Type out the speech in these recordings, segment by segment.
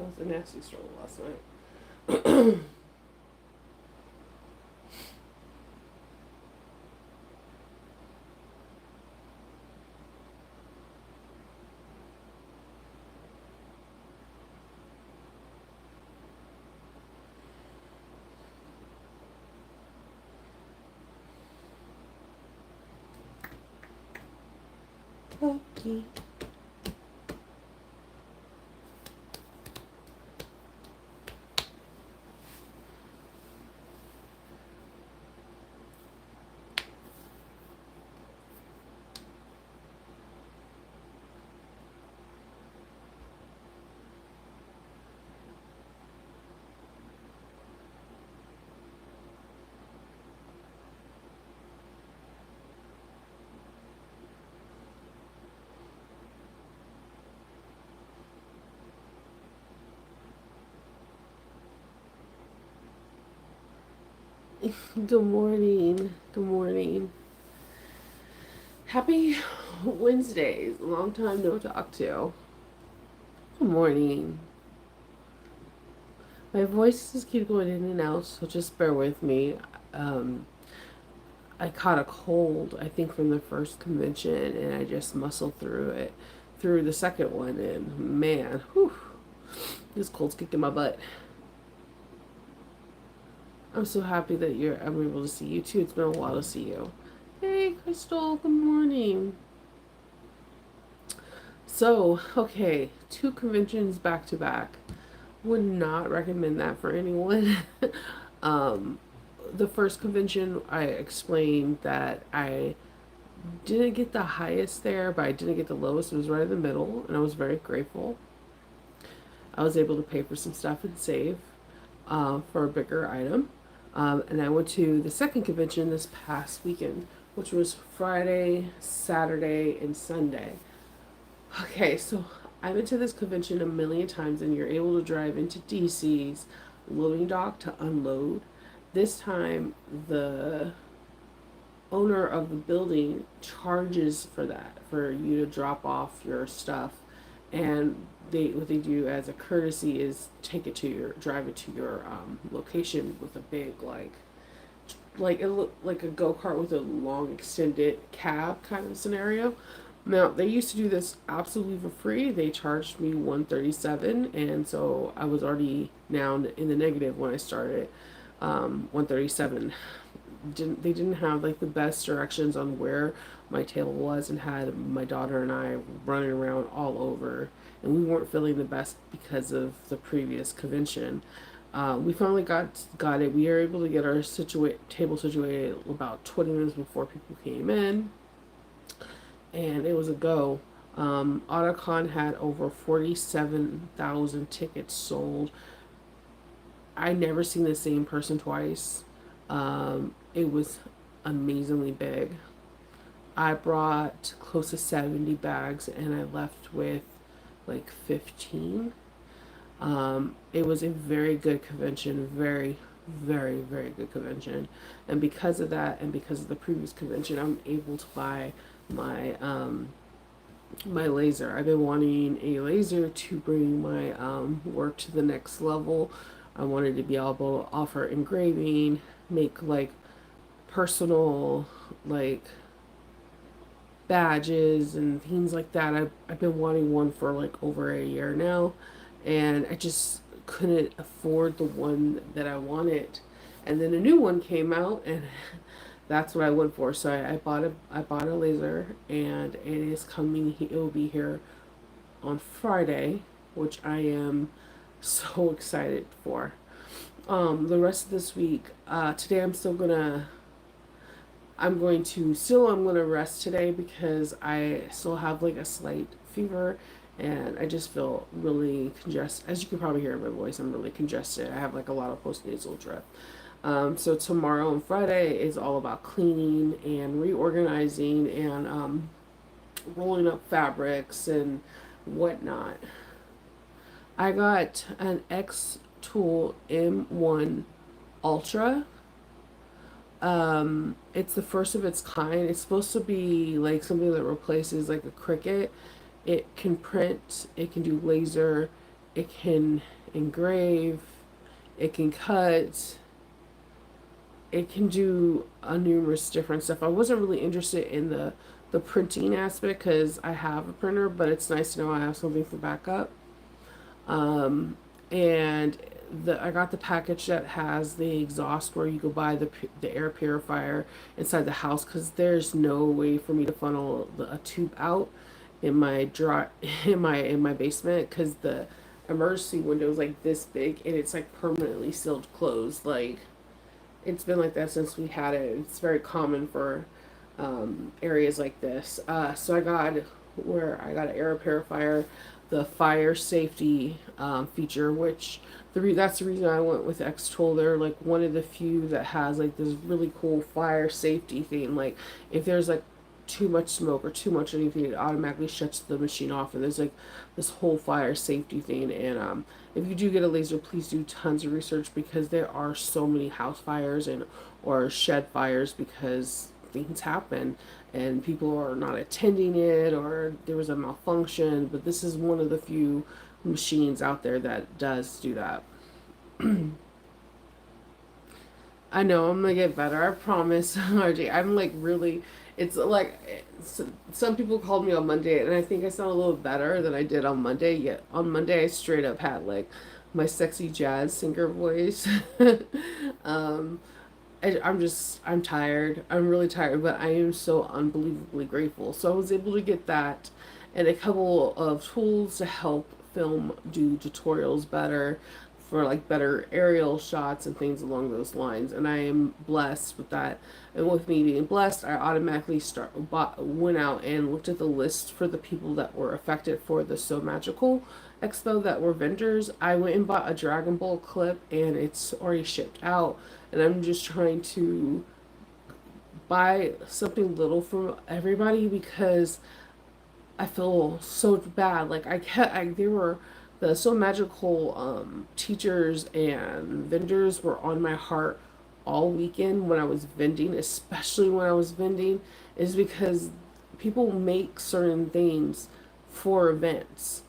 was a nasty struggle last night. Okay. Good morning. Good morning. Happy Wednesdays. Long time no talk to. Good morning. My voice just keeps going in and out, so just bear with me. Um, I caught a cold, I think, from the first convention, and I just muscled through it, through the second one, and man, whew, this cold's kicking my butt. I'm so happy that I'm able to see you too. It's been a while to see you. Hey, Crystal. Good morning. So, okay, 2 conventions back to back. Would not recommend that for anyone. um, the first convention, I explained that I didn't get the highest there, but I didn't get the lowest. It was right in the middle, and I was very grateful. I was able to pay for some stuff and save for a bigger item. And I went to the second convention this past weekend, which was Friday, Saturday, and Sunday. Okay, so I've been to this convention a million times, and you're able to drive into DC's loading dock to unload. This time, the owner of the building charges for that, for you to drop off your stuff, and what they do as a courtesy is drive it to your location with a big like it looked like a go-kart with a long extended cab kind of scenario. Now they used to do this absolutely for free. They charged me 137, and so I was already now in the negative when I started. 137. They didn't have like the best directions on where my table was, and had my daughter and I running around all over, and we weren't feeling the best because of the previous convention. We finally got it. We were able to get our table situated about 20 minutes before people came in, and it was a go. Otacon had over 47,000 tickets sold. I never seen the same person twice. It was amazingly big. I brought close to 70 bags, and I left with like 15. It was a very good convention, very, very, very good convention. And because of that, and because of the previous convention, I'm able to buy my my laser. I've been wanting a laser to bring my work to the next level. I wanted to be able to offer engraving, make like personal like badges and things like that. I've been wanting one for like over a year now, and I just couldn't afford the one that I wanted. And then a new one came out, and that's what I went for. So I bought a laser, and it is coming. It will be here on Friday, which I am so excited for. The rest of this week, today I'm gonna rest today because I still have like a slight fever, and I just feel really congested. As you can probably hear in my voice, I'm really congested. I have like a lot of postnasal drip. So tomorrow and Friday is all about cleaning and reorganizing and rolling up fabrics and whatnot. I got an X Tool M1 Ultra. It's the first of its kind. It's supposed to be like something that replaces like a Cricut. It can print, it can do laser, it can engrave, it can cut, it can do a numerous different stuff. I wasn't really interested in the printing aspect because I have a printer, but it's nice to know I have something for backup. Um, and I got the package that has the exhaust where you go buy the air purifier inside the house because there's no way for me to funnel a tube out in my dry in my basement because the emergency window is like this big and it's like permanently sealed closed. Like it's been like that since we had it. It's very common for areas like this. So I got an air purifier, the fire safety feature, which that's the reason I went with X-Tool. They're like one of the few that has like this really cool fire safety thing. Like if there's like too much smoke or too much anything, it automatically shuts the machine off. And there's like this whole fire safety thing. And if you do get a laser, please do tons of research because there are so many house fires and or shed fires because things happen and people are not attending it or there was a malfunction. But this is one of the few machines out there that does do that. I know I'm gonna get better. I promise, RJ. I'm like really. It's like some people called me on Monday, and I think I sound a little better than I did on Monday. Yet on Monday, I straight up had like my sexy jazz singer voice. um, I'm tired. I'm really tired, but I am so unbelievably grateful. So I was able to get that and a couple of tools to help film do tutorials better for like better aerial shots and things along those lines. And I am blessed with that. And with me being blessed, I automatically went out and looked at the list for the people that were affected for the So Magical Expo that were vendors. I went and bought a Dragon Ball clip and it's already shipped out and I'm just trying to buy something little from everybody because I feel so bad. Like they were the So Magical teachers and vendors were on my heart all weekend when I was vending, especially when I was vending, is because people make certain things for events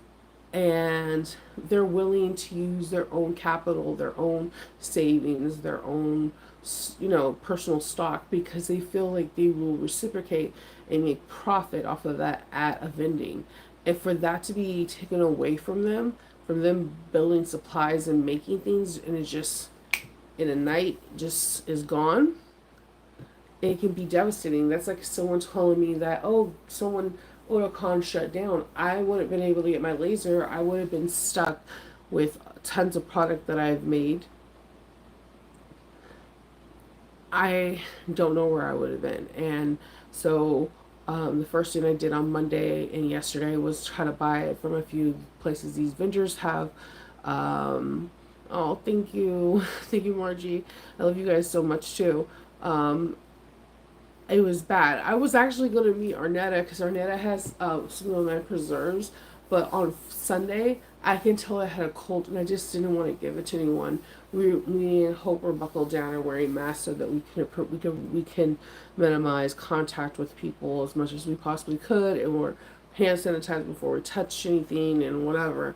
and they're willing to use their own capital, their own savings, their own, personal stock because they feel like they will reciprocate and make profit off of that at a vending. And for that to be taken away from them building supplies and making things, and it just in a night just is gone, it can be devastating. That's like someone telling me that, oh, someone Otakon shut down. I wouldn't have been able to get my laser. I would have been stuck with tons of product that I've made. I don't know where I would have been. And so the first thing I did on Monday and yesterday was try to buy it from a few places these vendors have. Oh, thank you. Thank you, Margie. I love you guys so much too. Um, it was bad. I was actually going to meet Arnetta because Arnetta has some of my preserves, but on Sunday I can tell I had a cold and I just didn't want to give it to anyone. We and Hope were buckled down and wearing masks so that we can minimize contact with people as much as we possibly could, and we're hand sanitized before we touch anything and whatever.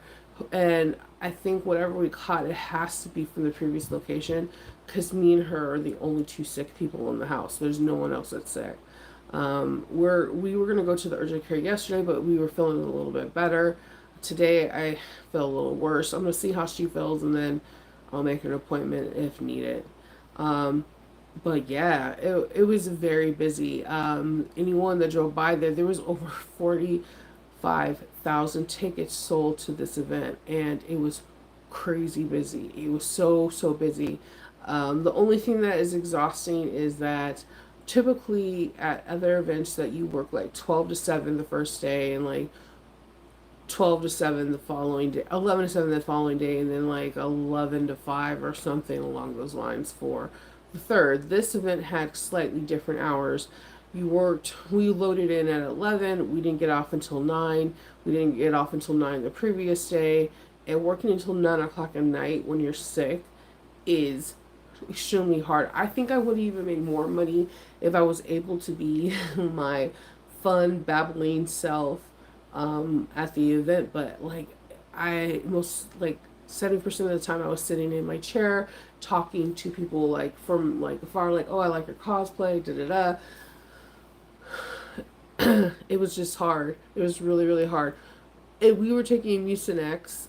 And I think whatever we caught, it has to be from the previous location because me and her are the only two sick people in the house. There's no one else that's sick. We were gonna go to the urgent care yesterday, but we were feeling a little bit better. Today I feel a little worse. I'm gonna see how she feels and then I'll make an appointment if needed. Um, but yeah, it was very busy. Anyone that drove by there was over 45,000 tickets sold to this event, and it was crazy busy. It was so busy. The only thing that is exhausting is that typically at other events that you work like 12 to 7 the first day and like 12 to 7 the following day, 11 to 7 the following day, and then like 11 to 5 or something along those lines for the third. This event had slightly different hours. We loaded in at 11, we didn't get off until 9, we didn't get off until 9 the previous day, and working until 9 o'clock at night when you're sick is extremely hard. I think I would have even made more money if I was able to be my fun, babbling self at the event, but like I most like 70% of the time I was sitting in my chair talking to people like from like afar, like, oh, I like your cosplay, da da da. It was just hard. It was really, really hard. We were taking Mucinex,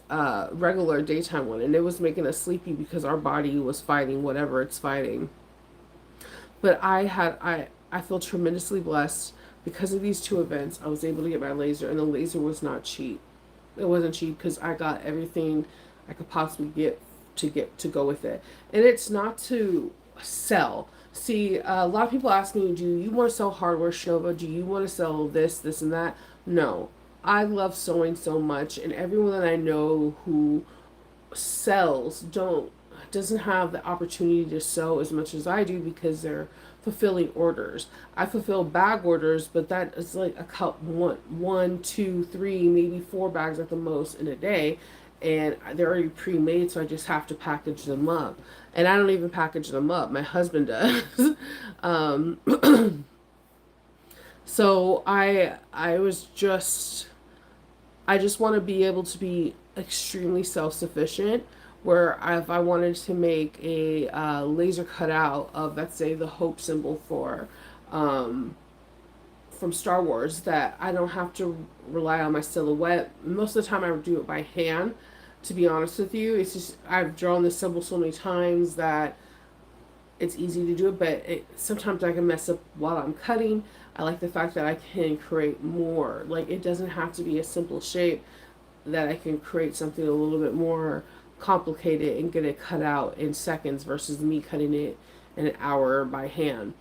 regular daytime one, and it was making us sleepy because our body was fighting whatever it's fighting. But I feel tremendously blessed because of these two events. I was able to get my laser, and the laser was not cheap. It wasn't cheap because I got everything I could possibly get to go with it, and it's not to sell. See, a lot of people ask me, "Do you want to sell hardware, Shova? Do you want to sell this, this, and that?" No, I love sewing so much, and everyone that I know who sells don't doesn't have the opportunity to sew as much as I do because they're fulfilling orders. I fulfill bag orders, but that is like a cup one, two, three, maybe four bags at the most in a day, and they're already pre-made, so I just have to package them up. And I don't even package them up. My husband does. um, so I just want to be able to be extremely self sufficient. Where if I wanted to make a laser cutout of, let's say, the hope symbol for um, from Star Wars, that I don't have to rely on my silhouette. Most of the time, I would do it by hand. To be honest with you, it's just I've drawn this symbol so many times that it's easy to do it, but sometimes I can mess up while I'm cutting. I like the fact that I can create more. Like, it doesn't have to be a simple shape, that I can create something a little bit more complicated and get it cut out in seconds versus me cutting it in an hour by hand.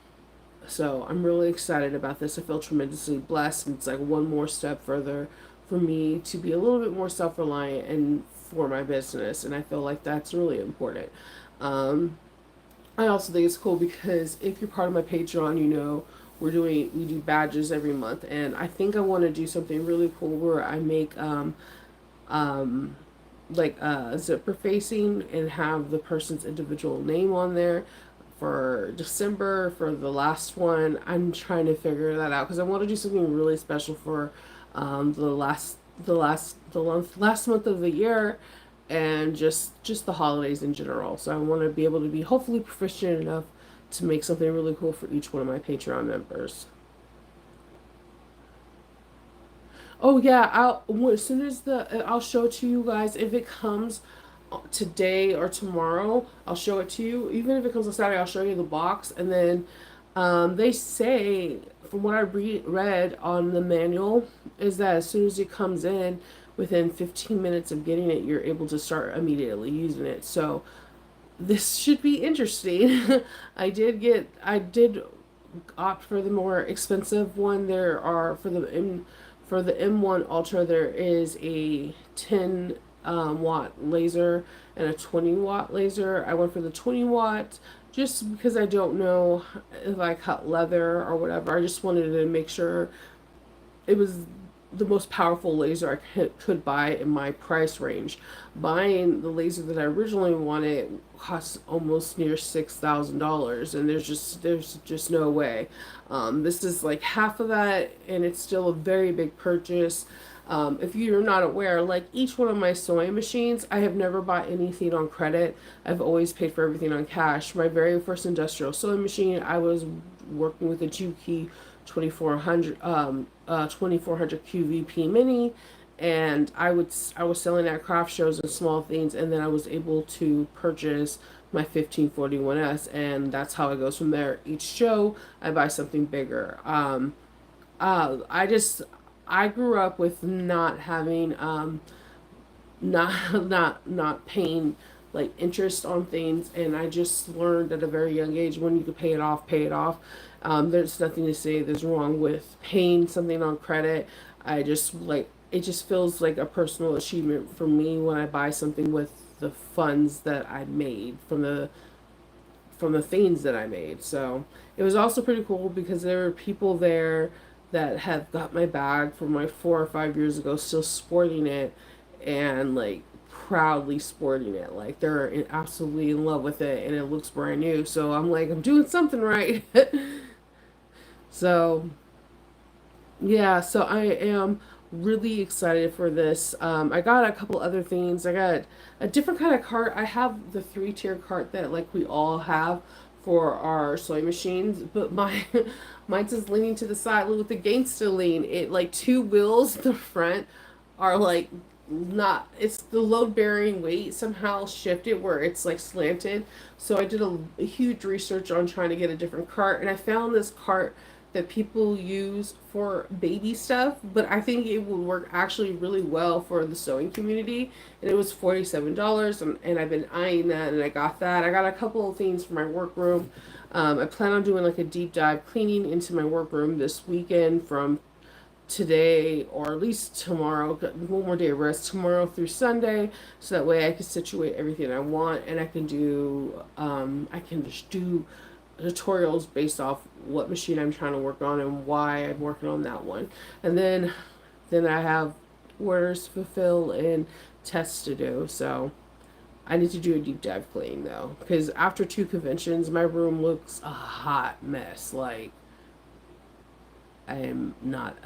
So I'm really excited about this. I feel tremendously blessed, and it's like one more step further for me to be a little bit more self-reliant and for my business, and I feel like that's really important. Um, I also think it's cool because if you're part of my Patreon, you know we do badges every month, and I think I want to do something really cool where I make um like zipper facing and have the person's individual name on there for December for the last one. I'm trying to figure that out because I want to do something really special for last month of the year, and just the holidays in general. So I want to be able to be hopefully proficient enough to make something really cool for each one of my Patreon members. Oh yeah, as soon as I'll show it to you guys if it comes today or tomorrow. I'll show it to you. Even if it comes on Saturday, I'll show you the box. And then they say, from what I read on the manual, is that as soon as it comes in, within 15 minutes of getting it, you're able to start immediately using it. So this should be interesting. I did opt for the more expensive one. There are for the M1 Ultra, there is a 10 watt laser and a 20-watt laser. I went for the 20 watt just because I don't know if I cut leather or whatever. I just wanted to make sure it was the most powerful laser I could buy in my price range. Buying the laser that I originally wanted cost almost near $6,000, and there's just no way. This is like half of that, and it's still a very big purchase. If you're not aware, like each one of my sewing machines, I have never bought anything on credit. I've always paid for everything on cash. My very first industrial sewing machine, I was working with a Juki 2400 QVP Mini, and I was selling at craft shows and small things, and then I was able to purchase my 1541S, and that's how it goes from there. Each show I buy something bigger. I just I grew up with not having not paying like interest on things, and I just learned at a very young age when you could pay it off, pay it off. There's nothing to say there's wrong with paying something on credit. I just like it just feels like a personal achievement for me when I buy something with the funds that I made from the things that I made. So it was also pretty cool because there were people there that have got my bag from like 4 or 5 years ago, still sporting it, and like proudly sporting it. Like they're absolutely in love with it, and it looks brand new. So I'm like, I'm doing something right. So yeah, so I am really excited for this. I got a couple other things. I got a different kind of cart. I have the 3-tier cart that like we all have for our sewing machines, but my mine's just leaning to the side with the gangster lean. It like two wheels in the front are like not, it's the load bearing weight somehow shifted where it's like slanted. So I did a huge research on trying to get a different cart, and I found this cart that people use for baby stuff, but I think it would work actually really well for the sewing community. And it was $47, and I've been eyeing that, and I got that. I got a couple of things for my workroom. I plan on doing like a deep dive cleaning into my workroom this weekend from today or at least tomorrow. Got one more day of rest tomorrow through Sunday, so that way I can situate everything I want, and I can do I can just do tutorials based off what machine I'm trying to work on and why I'm working on that one. And then I have orders to fulfill and tests to do. So I need to do a deep dive clean though, because after 2 conventions my room looks a hot mess. Like I'm not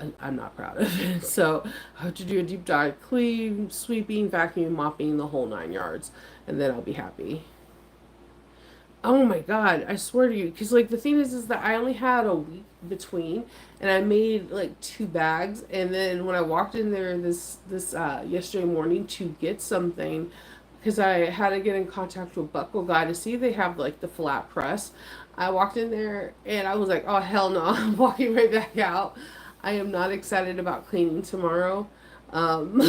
proud of it. So I have to do a deep dive clean, sweeping, vacuuming, mopping, the whole 9 yards, and then I'll be happy. Oh my God, I swear to you, because like the thing is that I only had a week between, and I made like 2 bags, and then when I walked in there this yesterday morning to get something, because I had to get in contact with Buckle Guy to see if they have like the flat press. I walked in there and I was like, oh hell no, I'm walking right back out. I am not excited about cleaning tomorrow. Um,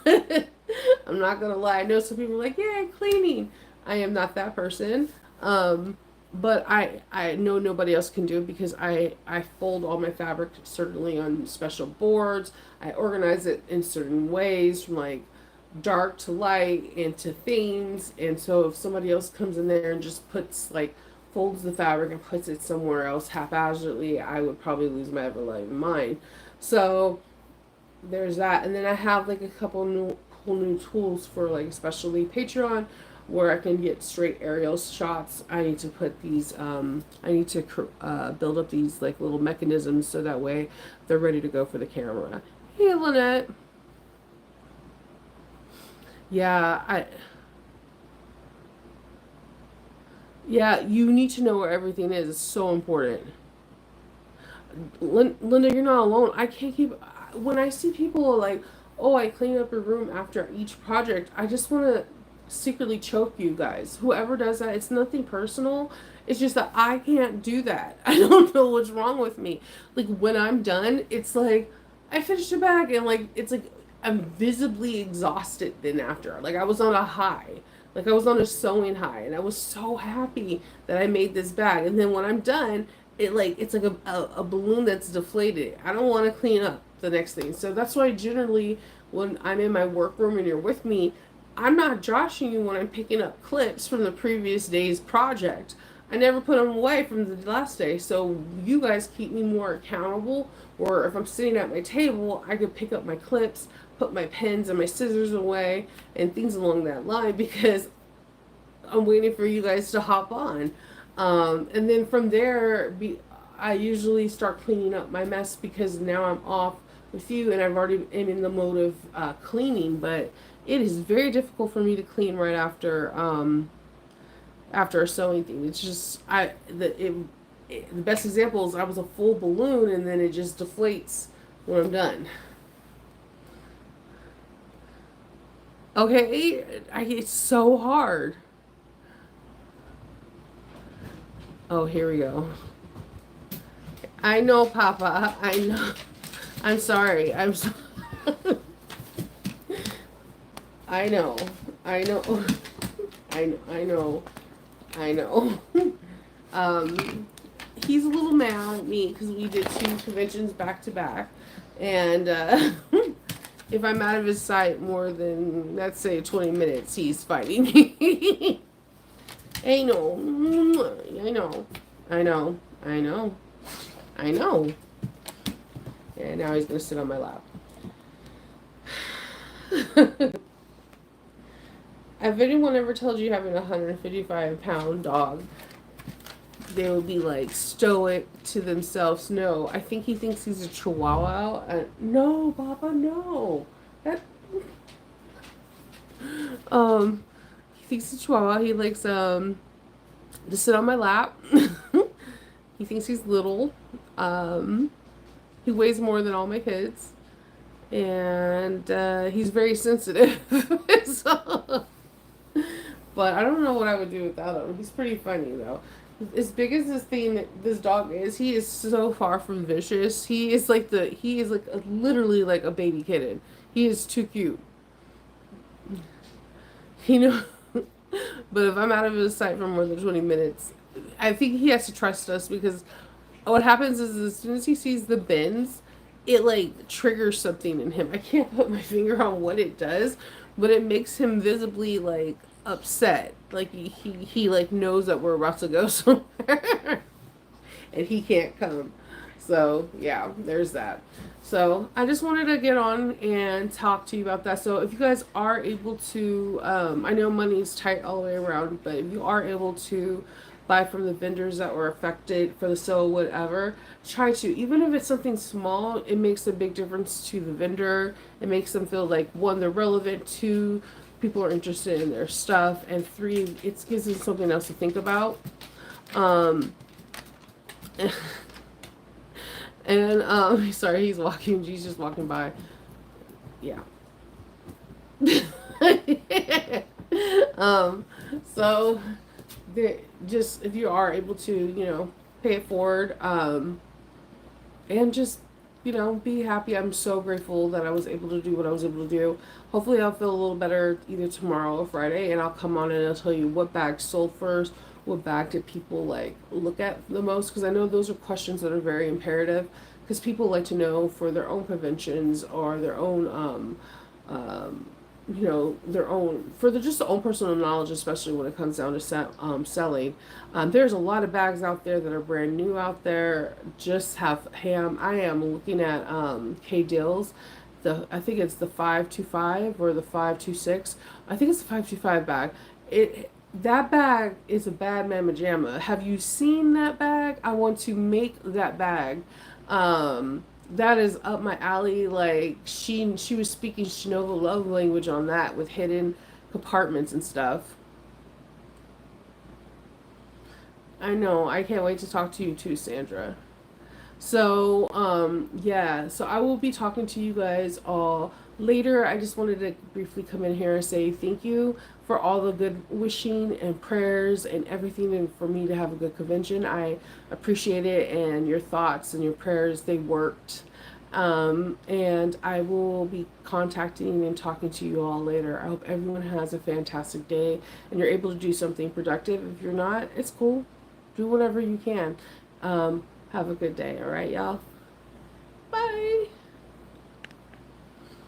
I'm not gonna lie. I know some people are like, yeah, cleaning. I am not that person. Um, but I know nobody else can do it because I fold all my fabric certainly on special boards. I organize it in certain ways from like dark to light and to themes. And so if somebody else comes in there and just puts like folds the fabric and puts it somewhere else haphazardly, I would probably lose my ever loving mind. So there's that. And then I have like a couple new whole new tools for like especially Patreon where I can get straight aerial shots. I need to put these I need to build up these like little mechanisms so that way they're ready to go for the camera. Hey Lynette. Yeah, you need to know where everything is. It's so important. Linda, you're not alone. I can't keep. When I see people like, oh, I clean up your room after each project, I just want to secretly choke you guys. Whoever does that, it's nothing personal. It's just that I can't do that. I don't know what's wrong with me. Like when I'm done, it's like I finished a bag and like it's like I'm visibly exhausted then after. Like I was on a high. Like I was on a sewing high and I was so happy that I made this bag. And then when I'm done, it's like a balloon that's deflated. I don't want to clean up the next thing. So that's why generally when I'm in my workroom and you're with me, I'm not joshing you when I'm picking up clips from the previous day's project. I never put them away from the last day. So you guys keep me more accountable. Or if I'm sitting at my table, I could pick up my clips, put my pens and my scissors away, and things along that line because I'm waiting for you guys to hop on. And then from there, I usually start cleaning up my mess because now I'm off with you and I've already am in the mode of cleaning. But it is very difficult for me to clean right after a sewing thing. It's just the best example is I was a full balloon and then it just deflates when I'm done. Okay, it's so hard. Oh, here we go. I know, Papa. I know. I'm sorry. I know. I know. I know. I know. um, he's a little mad at me because we did 2 conventions back to back, and if I'm out of his sight more than let's say 20 minutes, he's fighting me. I know. I know. I know. I know. I know. And now he's gonna sit on my lap. Have anyone ever told you having a 155-pound dog they would be like stoic to themselves. No, I think he thinks he's a chihuahua. No, Baba, no. That he thinks he's a chihuahua. He likes to sit on my lap. He thinks he's little. Um, he weighs more than all my kids, and he's very sensitive. So, but I don't know what I would do without him. He's pretty funny though. As big as this dog is, he is so far from vicious. He is like literally like a baby kitten. He is too cute. You know, but if I'm out of his sight for more than 20 minutes, I think he has to trust us because what happens is as soon as he sees the bins, it like triggers something in him. I can't put my finger on what it does, but it makes him visibly like upset. Like he like knows that we're about to go somewhere and he can't come. So yeah, there's that. So I just wanted to get on and talk to you about that. So if you guys are able to, I know money's tight all the way around, but if you are able to buy from the vendors that were affected for the sale, whatever, try to. Even if it's something small, it makes a big difference to the vendor. It makes them feel like one, they're relevant, two, people are interested in their stuff, and three, it gives them something else to think about. Um, and sorry, he's just walking by. Yeah. um, so just if you are able to, pay it forward, and just, be happy. I'm so grateful that I was able to do what I was able to do. Hopefully I'll feel a little better either tomorrow or Friday, and I'll come on and I'll tell you what bag sold first, what bag did people like look at the most, because I know those are questions that are very imperative, because people like to know for their own conventions or their own um, their own for just their own personal knowledge, especially when it comes down to selling. There's a lot of bags out there that are brand new out there. Just have ham. I am looking at K Dills. I think it's the 525 or the 526. I think it's the 525 bag. That bag is a bad mamma jamma. Have you seen that bag? I want to make that bag. That is up my alley. Like she was speaking Shinova love language on that with hidden compartments and stuff. I know. I can't wait to talk to you too, Sandra. So, yeah, so I will be talking to you guys all later. I just wanted to briefly come in here and say thank you for all the good wishing and prayers and everything, and for me to have a good convention. I appreciate it, and your thoughts and your prayers, they worked. And I will be contacting and talking to you all later. I hope everyone has a fantastic day and you're able to do something productive. If you're not, it's cool. Do whatever you can. Have a good day, all right, y'all? Bye.